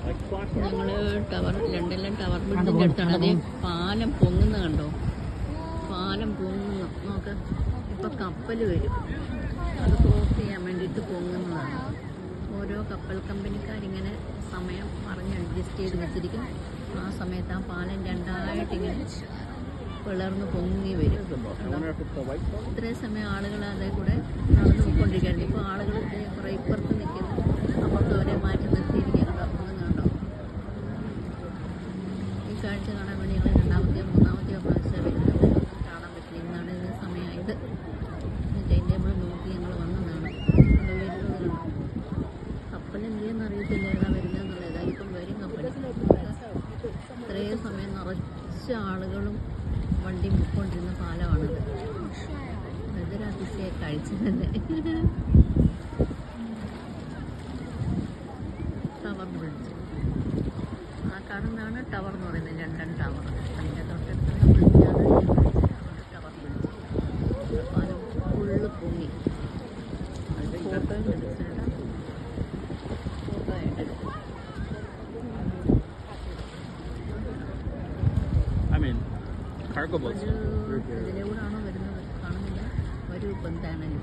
ഞങ്ങൾ ലണ്ടനിലെ ടവർ ബ്രിഡ്ജിൻ്റെ അടുത്താണ്. അതേ പാലം പൊങ്ങുന്ന കണ്ടോ, പാലം പൊങ്ങുന്നു. നോക്ക്, ഇപ്പോൾ കപ്പൽ വരും, അത് ക്രോസ് ചെയ്യാൻ വേണ്ടിയിട്ട് പൊങ്ങുന്നതാണ്. ഓരോ കപ്പൽ കമ്പനിക്കാരിങ്ങനെ സമയം പറഞ്ഞ് അഡ്ജസ്റ്റ് ചെയ്ത് വെച്ചിരിക്കും. ആ സമയത്ത് ആ പാലം രണ്ടായിട്ടിങ്ങനെ പിളർന്ന് പൊങ്ങി വരും. ഇത്രയും സമയം ആളുകൾ അതേ കൂടെ നടന്നു പോയിക്കൊണ്ടിരിക്കുകയാണ്. ഇപ്പോൾ ആളുകൾ കുറേ ഇപ്പുറത്ത് നിൽക്കുന്നു, അപ്പുറത്ത് അവരെ മാറ്റി നിർത്തിയിരിക്കുകയാണ്. കപ്പുന്നുണ്ടോ? ഈ കാഴ്ച കാണാൻ വേണ്ടി ഞങ്ങൾ രണ്ടാമത്തെയോ മൂന്നാമത്തെയോ പ്രാവശ്യം വരുന്നത്. കാണാൻ പറ്റില്ല. ഇന്നാണ് ഇതിന് സമയമായത്. ടൈം ടേബിൾ നോക്കി ഞങ്ങൾ വന്നതാണ്. വരുന്നത് കപ്പലെന്തിയെന്ന് അറിയത്തില്ല, ഏതാ വരുന്നതെന്നുള്ളത്. ഏതായാലും വരും കപ്പൽ. ഇത്രയും സമയം നിറച്ച ആളുകളും വണ്ടി മുക്കൊണ്ടിരുന്ന പാലമാണത്. ഇതൊരു അതിശയ കാഴ്ച തന്നെ. ടവർ ബ്രിഡ്ജ്, ആ കാണുന്നതാണ് ടവർ എന്ന് പറയുന്നത്, ലണ്ടൻ ടവർ. അതിൻ്റെ തൊട്ടടുത്തുള്ള ബ്രിഡ്ജാണ് ടവർ ബ്രിഡ്ജ്. പാലം ഫുള്ള് പൊങ്ങി. ഫോട്ടോയും എടുത്തിട്ട് ഫോട്ടോ ആയിട്ട് cargo boats. ഇതിലൂടാണോ വരുന്നത് കാണുന്നില്ല. ഒരു ഇപ്പം എന്താണല്ലോ